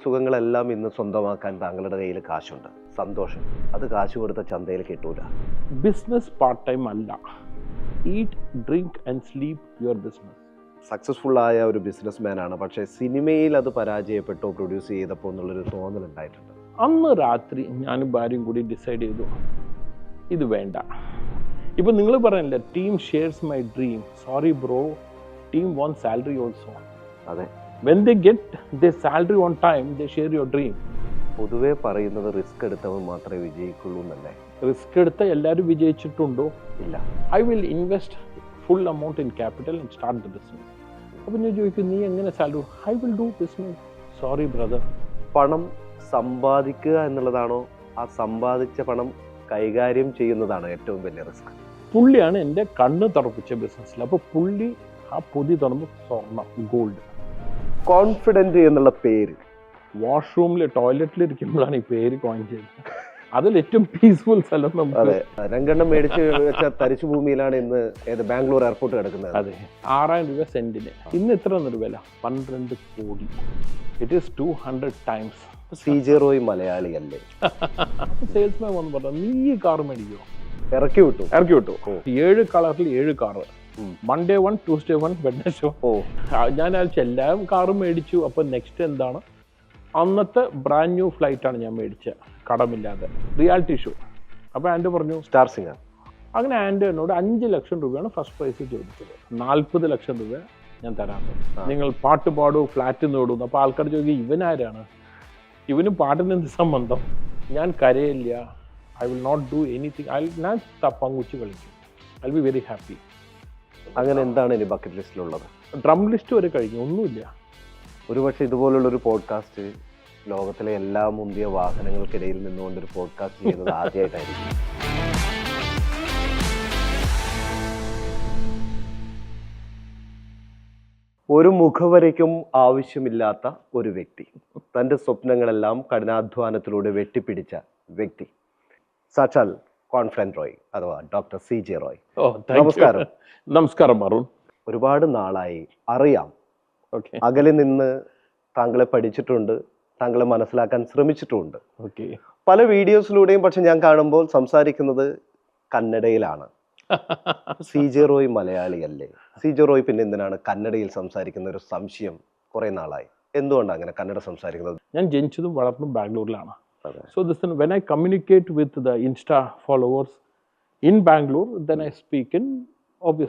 സുഖങ്ങളെല്ലാം ഇന്ന് സ്വന്തമാക്കാൻ താങ്കളുടെ കയ്യിൽ കാശുണ്ട്, സന്തോഷം. അത് കാശ് കൊടുത്ത ചന്തയിൽ കിട്ടൂല. ബിസിനസ് പാർട്ട് ടൈം അല്ല. Eat, drink and sleep your business. Successful ആയ ഒരു ബിസിനസ് മാനാണ്, പക്ഷേ സിനിമയിൽ അത് പരാജയപ്പെട്ടോ പ്രൊഡ്യൂസ് ചെയ്തപ്പോൾ എന്നുള്ളൊരു തോന്നലുണ്ടായിട്ടുണ്ട്. അന്ന് രാത്രി ഞാനും ഭാര്യയും കൂടി ഡിസൈഡ് ചെയ്തു, ഇത് വേണ്ട. ഇപ്പം നിങ്ങൾ പറയണില്ല, team shares my dream. Sorry bro, team won salary also. അതെ, when they get the salary on time they share your dream. പൊതുവെ പറയുന്നത് റിസ്ക് എടുത്തവൻ മാത്രമേ വിജയിക്കുള്ളൂ എന്നല്ലേ? റിസ്ക് എടുത്ത എല്ലാവരും വിജയിച്ചിട്ടുണ്ടോ? ഇല്ല. I will invest full amount in capital and start the business. അപ്പം ഞാൻ ചോദിക്കും, നീ എങ്ങനെ salary? I will do business. Sorry brother. പണം സമ്പാദിക്കുക എന്നുള്ളതാണോ, ആ സമ്പാദിച്ച പണം കൈകാര്യം ചെയ്യുന്നതാണോ ഏറ്റവും വലിയ റിസ്ക്? പുള്ളിയാണ് എൻ്റെ കണ്ണ് തുറപ്പിച്ച ബിസിനസ്സിൽ. അപ്പോൾ പുള്ളി ആ പൊതി തുറന്ന് സ്വർണം, ഗോൾഡ്. കോൺഫിഡൻറ്റ് എന്നുള്ള പേര് വാഷ്റൂമിൽ ടോയ്ലറ്റിൽ ഇരിക്കുമ്പോഴാണ് ഈ പേര് കോയിൻ ചെയ്തത്. അതിൽ ഏറ്റവും പീസ്ഫുൾ സ്ഥലം നമുക്ക്. അതെ, രണ്ടെണ്ണം മേടിച്ച് വെച്ച തരിശു ഭൂമിയിലാണ് ഇന്ന് ബാംഗ്ലൂർ എയർപോർട്ട് കിടക്കുന്നത്. അതെ, 6,000 രൂപ സെന്റിന്. ഇന്ന് എത്ര എന്നൊരു വില? 12 കോടി. It is 200 times. CJ Roy മലയാളിയല്ലേ? സെയിൽസ്മാൻ വന്ന് പറഞ്ഞു, നീ ഈ കാർ മേടിക്കോ? ഇറക്കി വിട്ടു. 7 കളറിൽ 7 കാറ്. Monday 1, Tuesday 1, Wednesday 1. ഞാൻ എല്ലാ കാറും മേടിച്ചു. അപ്പൊ നെക്സ്റ്റ് എന്താണ്? അന്നത്തെ ബ്രാൻഡ് ന്യൂ ഫ്ലൈറ്റാണ് ഞാൻ മേടിച്ചത്, കടമില്ലാതെ, റിയാലിറ്റി ഷോ. അപ്പോൾ ആൻഡ് പറഞ്ഞു സ്റ്റാർ സിംഗർ. അങ്ങനെ ആൻഡ് എന്നോട് 5 ലക്ഷം രൂപയാണ് ഫസ്റ്റ് പ്രൈസ് ചോദിച്ചത്. 40 ലക്ഷം രൂപ ഞാൻ തരാം, നിങ്ങൾ പാട്ട് പാടൂ, ഫ്ലാറ്റ് നേടുന്നു. അപ്പോൾ ആൾക്കാർ ചോദിക്കും, ഇവനാരാണ്? ഇവനും പാട്ടിന് എന്ത് സംബന്ധം? ഞാൻ കരയില്ല. I will not do anything. ഞാൻ പങ്കുച്ച് കളിക്കും. I will be very happy. അങ്ങനെ എന്താണ് ഇനി ബക്കറ്റ് ലിസ്റ്റിലുള്ളത്? ഡ്രം ലിസ്റ്റ് വരെ കഴിഞ്ഞു, ഒന്നുമില്ല. ഒരുപക്ഷെ ഇതുപോലുള്ളൊരു പോഡ്കാസ്റ്റ് ലോകത്തിലെ എല്ലാ മുന്തിയ വാഹനങ്ങൾക്കിടയിൽ നിന്നുകൊണ്ടൊരു പോഡ്കാസ്റ്റ് ചെയ്യുന്നത് ആദ്യമായിട്ടായിരിക്കും. ഒരു മുഖവരയ്ക്കും ആവശ്യമില്ലാത്ത ഒരു വ്യക്തി, തൻ്റെ സ്വപ്നങ്ങളെല്ലാം കഠിനാധ്വാനത്തിലൂടെ വെട്ടിപ്പിടിച്ച വ്യക്തി, സാക്ഷാൽ കോൺഫിഡന്റ് റോയ് അഥവാ ഡോക്ടർ CJ റോയ്. നമസ്കാരം. നമസ്കാരം അരുൺ. ഒരുപാട് നാളായി അറിയാം, അകലെ നിന്ന് താങ്കളെ പഠിച്ചിട്ടുണ്ട്, താങ്കളെ മനസ്സിലാക്കാൻ ശ്രമിച്ചിട്ടുമുണ്ട് പല വീഡിയോസിലൂടെയും. പക്ഷെ ഞാൻ കാണുമ്പോൾ സംസാരിക്കുന്നത് കന്നഡയിലാണ്. CJ റോയ് മലയാളിയല്ലേ? CJ റോയ് പിന്നെ എന്തിനാണ് കന്നഡയിൽ സംസാരിക്കുന്ന ഒരു സംശയം കുറെ നാളായി. എന്തുകൊണ്ടാണ് അങ്ങനെ കന്നഡ സംസാരിക്കുന്നത്? ഞാൻ ജനിച്ചതും വളർന്നതും ബാംഗ്ലൂരിലാണ്. So when I communicate with the Insta followers in Bangalore, then I speak in obviously